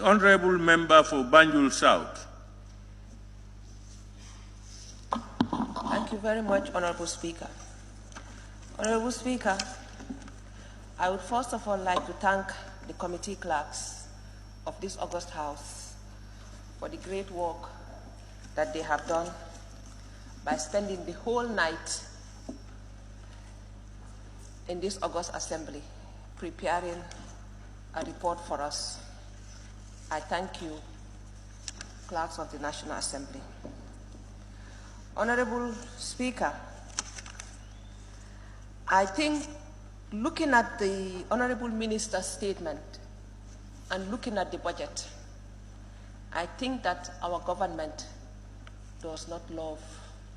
honourable member for Banjul South. Thank you very much, Honourable Speaker. Honourable Speaker, I would first of all like to thank the committee clerks of this August House for the great work that they have done by spending the whole night in this August Assembly preparing a report for us. I thank you, clerks of the National Assembly. Honorable Speaker, I think looking at the Honorable Minister's statement and looking at the budget, I think that our government does not love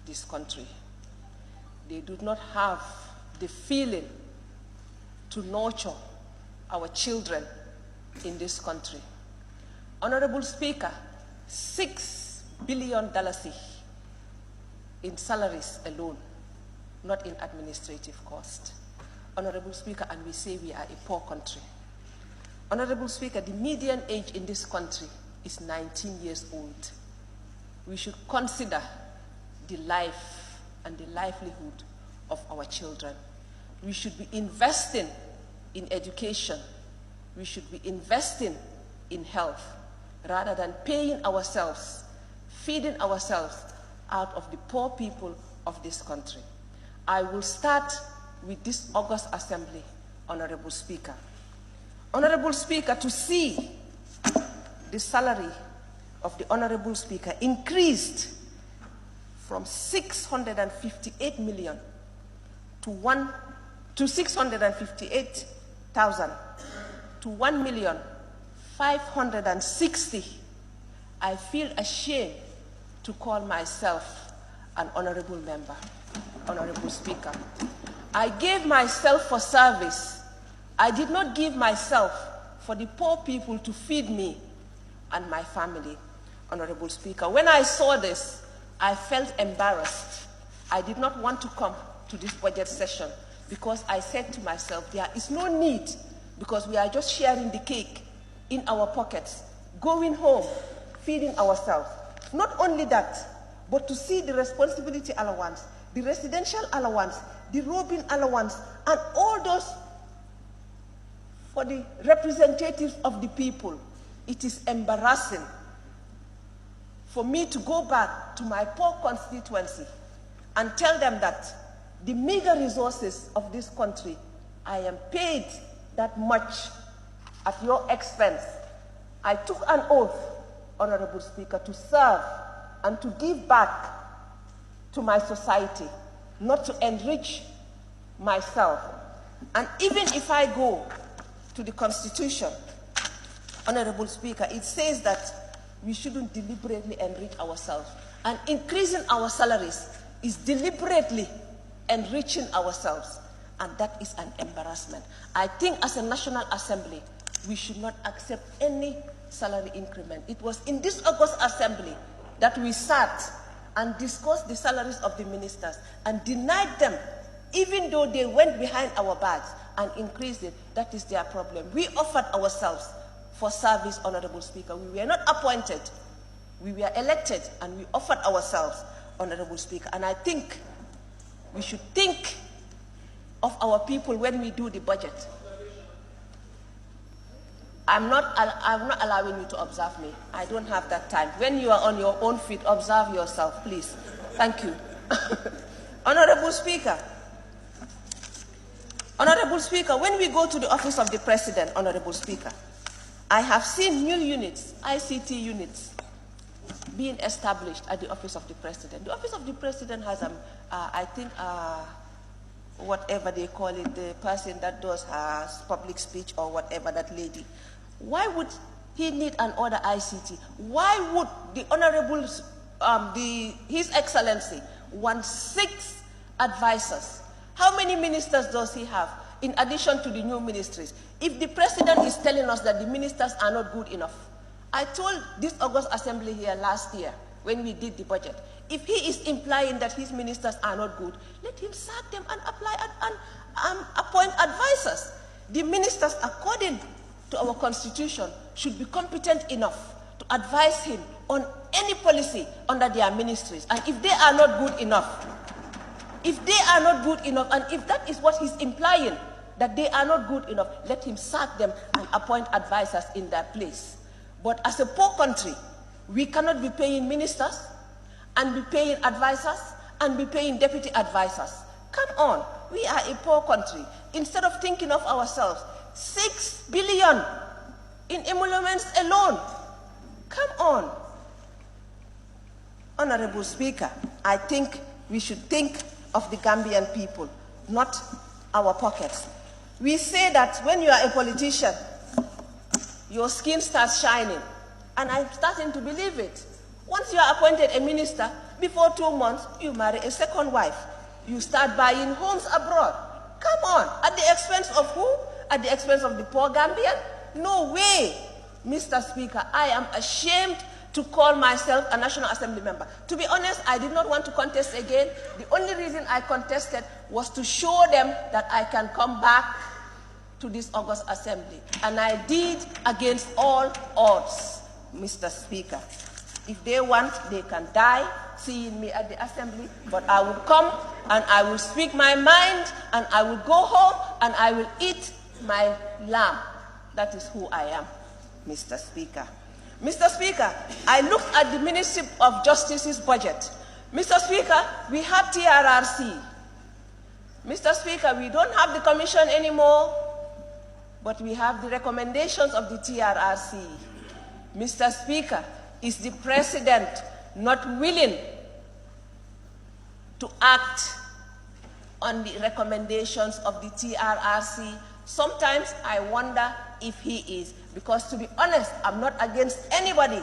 this country. They do not have the feeling to nurture our children in this country. Honorable Speaker, $6 billion in salaries alone, not in administrative cost. Honorable Speaker, and we say we are a poor country. Honorable Speaker, the median age in this country is 19 years old. We should consider the life and the livelihood of our children. We should be investing in education. We should be investing in health rather than paying ourselves, feeding ourselves out of the poor people of this country. I will start with this August Assembly, Honorable Speaker. Honorable Speaker, to see the salary of the Honorable Speaker increased from 658 million to 658,000 to 1,560,000, I feel ashamed to call myself an honorable member, Honorable Speaker. I gave myself for service. I did not give myself for the poor people to feed me and my family, Honorable Speaker. When I saw this, I felt embarrassed. I did not want to come to this budget session because I said to myself, there is no need, because we are just sharing the cake in our pockets, going home, feeding ourselves. Not only that, but to see the responsibility allowance, the residential allowance, the roving allowance, and all those for the representatives of the people. It is embarrassing for me to go back to my poor constituency and tell them that the meager resources of this country, I am paid that much at your expense. I took an oath, Honorable Speaker, to serve and to give back to my society, not to enrich myself. And even if I go to the Constitution, Honorable Speaker, it says that we shouldn't deliberately enrich ourselves. And increasing our salaries is deliberately enriching ourselves. And that is an embarrassment. I think as a National Assembly, we should not accept any salary increment. It was in this August Assembly that we sat and discussed the salaries of the ministers and denied them, even though they went behind our backs and increased it. That is their problem. We offered ourselves for service, Honorable Speaker. We were not appointed. We were elected, and we offered ourselves, Honorable Speaker. And I think we should think of our people when we do the budget. I'm not allowing you to observe me. I don't have that time. When you are on your own feet, observe yourself, please. Thank you. Honorable Speaker, when we go to the office of the President, Honorable Speaker, I have seen new units, ICT units, being established at the office of the President. The office of the President has, I think, whatever they call it, the person that does her public speech or whatever, that lady. Why would he need another ICT? Why would the Honorable, His Excellency want 6 advisors? How many ministers does he have in addition to the new ministries? If the President is telling us that the ministers are not good enough, I told this August Assembly here last year when we did the budget, if he is implying that his ministers are not good, let him sack them and apply and appoint advisors. The ministers, according to our constitution should be competent enough to advise him on any policy under their ministries. And if they are not good enough, and if that is what he's implying, that they are not good enough, let him sack them and appoint advisors in their place. But as a poor country, we cannot be paying ministers and be paying advisors and be paying deputy advisors. Come on, we are a poor country. Instead of thinking of ourselves, 6 billion in emoluments alone. Come on. Honorable Speaker, I think we should think of the Gambian people, not our pockets. We say that when you are a politician, your skin starts shining, and I'm starting to believe it. Once you are appointed a minister, before 2 months, you marry a second wife. You start buying homes abroad. Come on, at the expense of who? At the expense of the poor Gambian? No way. Mr. Speaker, I am ashamed to call myself a National Assembly member. To be honest, I did not want to contest again. The only reason I contested was to show them that I can come back to this August Assembly. And I did against all odds, Mr. Speaker. If they want, they can die seeing me at the Assembly, but I will come and I will speak my mind and I will go home and I will eat my lamb. That is who I am, Mr. Speaker. Mr. Speaker, I looked at the Ministry of Justice's budget. Mr. Speaker, we have TRRC. Mr. Speaker, we don't have the commission anymore, but we have the recommendations of the TRRC. Mr. Speaker, is the President not willing to act on the recommendations of the TRRC? Sometimes I wonder if he is, because to be honest, I'm not against anybody,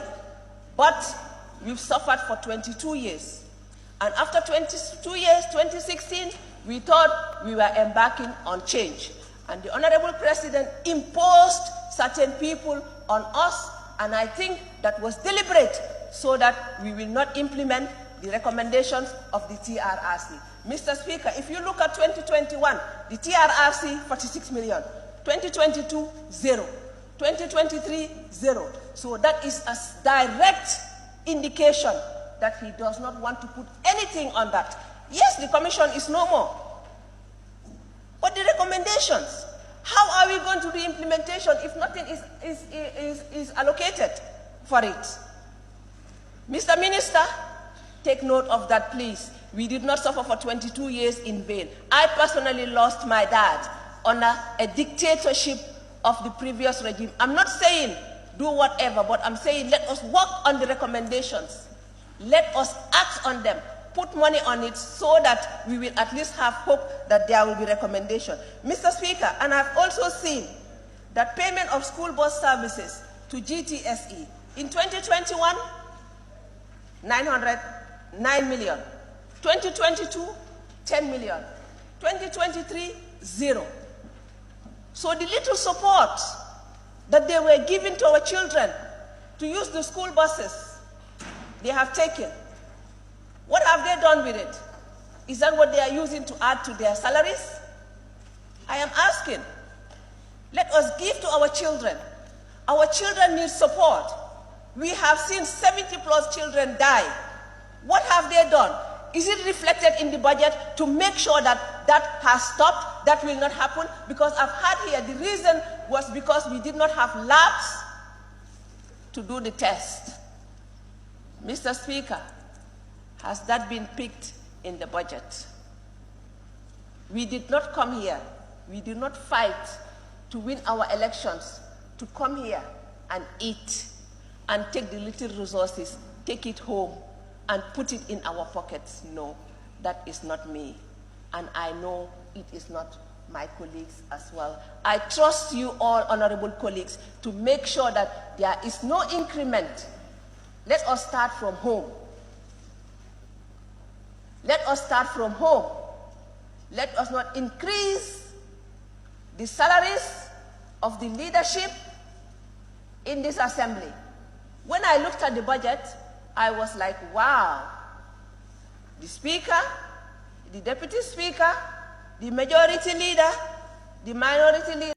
but we've suffered for 22 years. And after 22 years, 2016, we thought we were embarking on change. And the Honorable President imposed certain people on us, and I think that was deliberate so that we will not implement the recommendations of the TRRC. Mr. Speaker, if you look at 2021, the TRRC, 46 million. 2022, 0. 2023, 0. So that is a direct indication that he does not want to put anything on that. Yes, the commission is no more. But the recommendations, how are we going to do implementation if nothing is allocated for it? Mr. Minister, take note of that, please. We did not suffer for 22 years in vain. I personally lost my dad under a dictatorship of the previous regime. I'm not saying do whatever, but I'm saying let us work on the recommendations. Let us act on them. Put money on it so that we will at least have hope that there will be recommendation. Mr. Speaker, and I've also seen that payment of school bus services to GTSE in 2021, 909 million. 2022, 10 million. 2023, 0. So the little support that they were giving to our children to use the school buses, they have taken. What have they done with it? Is that what they are using to add to their salaries? I am asking. Let us give to our children. Our children need support. We have seen 70 plus children die. What have they done? Is it reflected in the budget to make sure that that has stopped, that will not happen? Because I've heard here the reason was because we did not have labs to do the test. Mr. Speaker, has that been picked in the budget? We did not come here, we did not fight to win our elections, to come here and eat and take the little resources, take it home and put it in our pockets. No, that is not me. And I know it is not my colleagues as well. I trust you all, honorable colleagues, to make sure that there is no increment. Let us start from home. Let us start from home. Let us not increase the salaries of the leadership in this assembly. When I looked at the budget, I was like, wow. The speaker, the deputy speaker, the majority leader, the minority leader,